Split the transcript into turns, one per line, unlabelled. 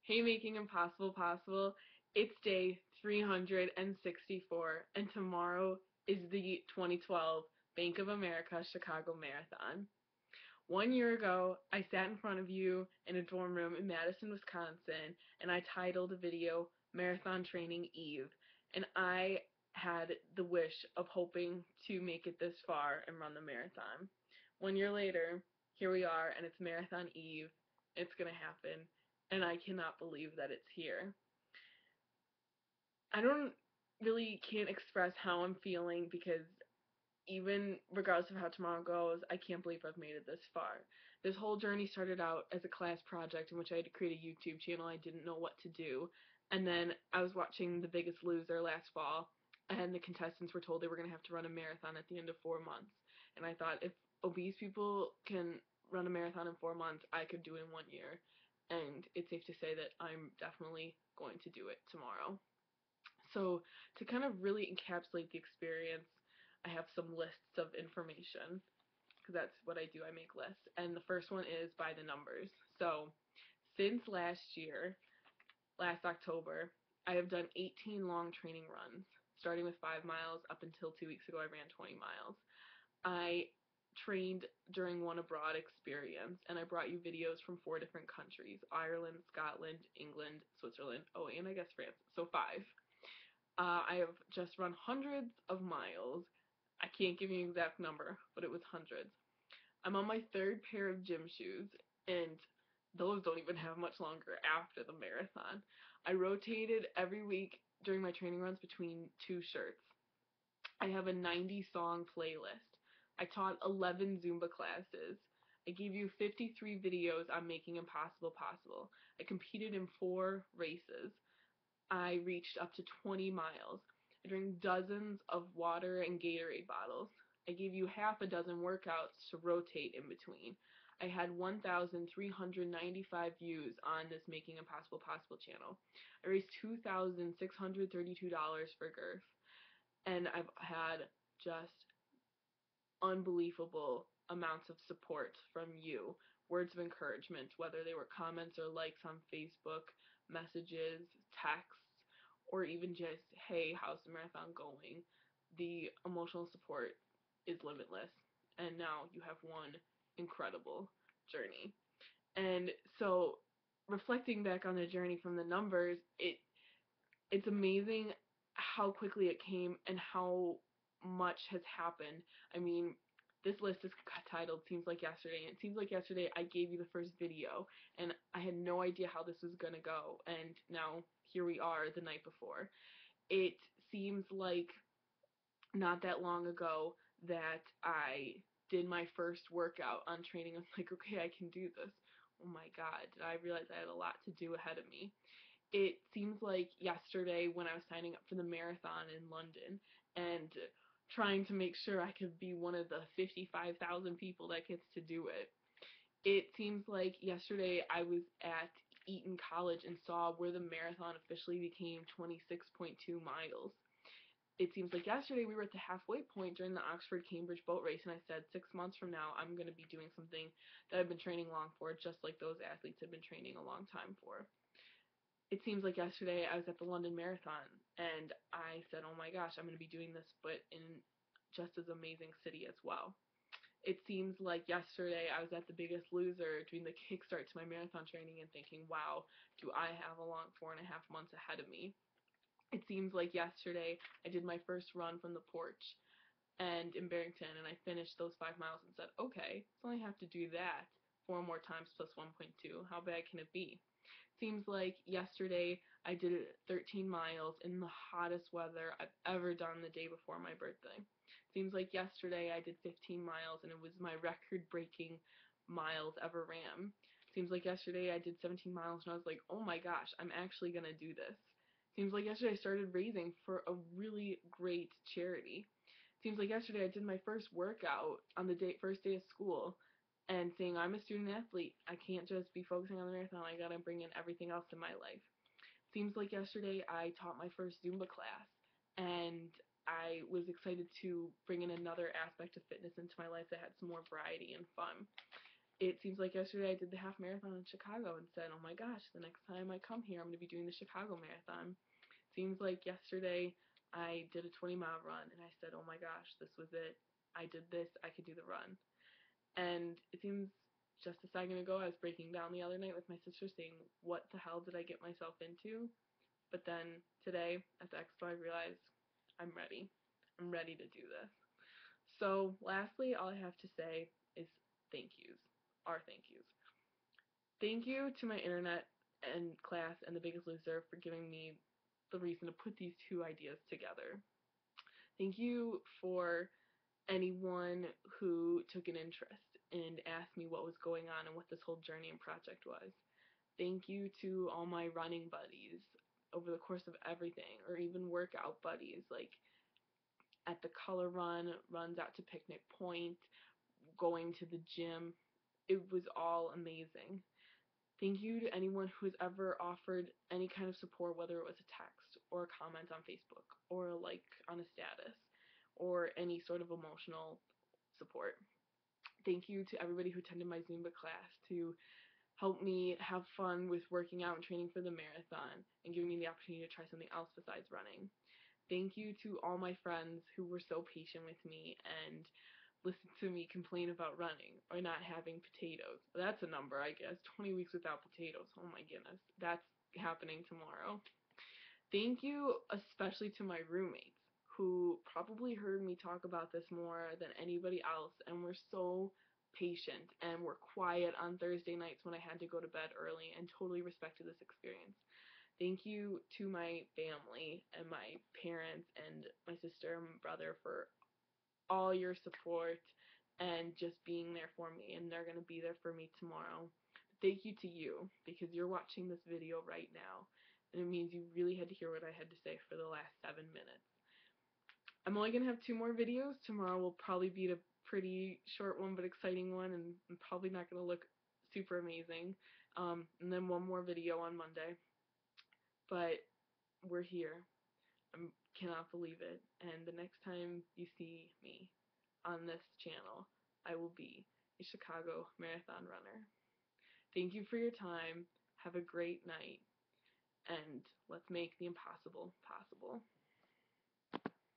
Hey, making impossible possible. It's day 364, and tomorrow is the 2012 Bank of America Chicago Marathon. 1 year ago, I sat in front of you in a dorm room in Madison, Wisconsin, and I titled the video Marathon Training Eve, and I had the wish of hoping to make it this far and run the marathon. 1 year later, here we are, and it's Marathon Eve. It's going to happen, and I cannot believe that it's here. I don't really can't express how I'm feeling because even regardless of how tomorrow goes, I can't believe I've made it this far. This whole journey started out as a class project in which I had to create a YouTube channel. I didn't know what to do. And then I was watching The Biggest Loser last fall, and the contestants were told they were going to have to run a marathon at the end of 4 months. And I thought, if obese people can run a marathon in 4 months, I could do it in 1 year. And it's safe to say that I'm definitely going to do it tomorrow. So to kind of really encapsulate the experience, I have some lists of information because that's what I do. I make lists. And the first one is by the numbers. So since last year, last October, I have done 18 long training runs, starting with 5 miles up until 2 weeks ago I ran 20 miles. I trained during one abroad experience, and I brought you videos from 4 different countries: Ireland, Scotland, England, Switzerland, oh, and I guess France. So 5. I have just run hundreds of miles. I can't give you an exact number, but it was hundreds. I'm on my 3rd pair of gym shoes, and those don't even have much longer after the marathon. I rotated every week during my training runs between 2 shirts. I have a 90-song playlist. I taught 11 Zumba classes. I gave you 53 videos on making impossible possible. I competed in 4 races. I reached up to 20 miles. I drank dozens of water and Gatorade bottles. I gave you half a dozen workouts to rotate in between. I had 1,395 views on this Making Impossible Possible channel. I raised $2,632 for Girth. And I've had just unbelievable amounts of support from you. Words of encouragement, whether they were comments or likes on Facebook, messages, texts, or even just, hey, how's the marathon going? The emotional support is limitless. And now you have one incredible journey. And so, reflecting back on the journey from the numbers, it's amazing how quickly it came and how much has happened. I mean, this list is titled Seems Like Yesterday, and it seems like yesterday I gave you the first video, and I had no idea how this was going to go, and now here we are the night before. It seems like not that long ago that I did my first workout on training. I was like, okay, I can do this. Oh my god, did I realize I had a lot to do ahead of me. It seems like yesterday when I was signing up for the marathon in London and trying to make sure I could be one of the 55,000 people that gets to do it. It seems like yesterday I was at Eton College and saw where the marathon officially became 26.2 miles. It seems like yesterday we were at the halfway point during the Oxford-Cambridge boat race, and I said 6 months from now I'm going to be doing something that I've been training long for, just like those athletes have been training a long time for. It seems like yesterday I was at the London Marathon, and I said, oh my gosh, I'm going to be doing this, but in just as amazing city as well. It seems like yesterday I was at The Biggest Loser doing the kickstart to my marathon training and thinking, wow, do I have a long 4.5 months ahead of me. It seems like yesterday I did my first run from the porch and in Barrington, and I finished those 5 miles and said, okay, so I only have to do that 4 more times plus 1.2. How bad can it be? Seems like yesterday I did 13 miles in the hottest weather I've ever done the day before my birthday. Seems like yesterday I did 15 miles and it was my record-breaking miles ever ran. Seems like yesterday I did 17 miles and I was like, oh my gosh, I'm actually going to do this. Seems like yesterday I started raising for a really great charity. Seems like yesterday I did my first workout on the first day of school and saying, I'm a student athlete. I can't just be focusing on the marathon. I gotta bring in everything else in my life. Seems like yesterday I taught my first Zumba class, and I was excited to bring in another aspect of fitness into my life that had some more variety and fun. it seems like yesterday I did the half marathon in Chicago and said, oh my gosh, the next time I come here, I'm going to be doing the Chicago Marathon. Seems like yesterday I did a 20-mile run and I said, oh my gosh, this was it. I did this, I could do the run. And it seems just a second ago I was breaking down the other night with my sister saying, what the hell did I get myself into? But then today at the expo I realized I'm ready. I'm ready to do this. So lastly, all I have to say is thank yous. Our thank yous. Thank you to my internet and class and The Biggest Loser for giving me the reason to put these two ideas together. Thank you for anyone who took an interest and asked me what was going on and what this whole journey and project was. Thank you to all my running buddies over the course of everything, or even workout buddies, like at the color run, runs out to Picnic Point, going to the gym. It was all amazing. Thank you to anyone who has ever offered any kind of support, whether it was a text or a comment on Facebook or a like on a status or any sort of emotional support. Thank you to everybody who attended my Zumba class to help me have fun with working out and training for the marathon and giving me the opportunity to try something else besides running. Thank you to all my friends who were so patient with me and listened to me complain about running or not having potatoes. That's a number, I guess. 20 weeks without potatoes. Oh my goodness. That's happening tomorrow. Thank you especially to my roommates who probably heard me talk about this more than anybody else and were so patient and were quiet on Thursday nights when I had to go to bed early and totally respected this experience. Thank you to my family and my parents and my sister and brother for all your support and just being there for me, and they're going to be there for me tomorrow. Thank you to you, because you're watching this video right now, and it means you really had to hear what I had to say for the last 7 minutes. I'm only going to have 2 more videos. Tomorrow will probably be a pretty short one, but exciting one, and I'm probably not going to look super amazing. And then 1 more video on Monday. But we're here. I cannot believe it. And the next time you see me on this channel, I will be a Chicago Marathon runner. Thank you for your time. Have a great night. And let's make the impossible possible.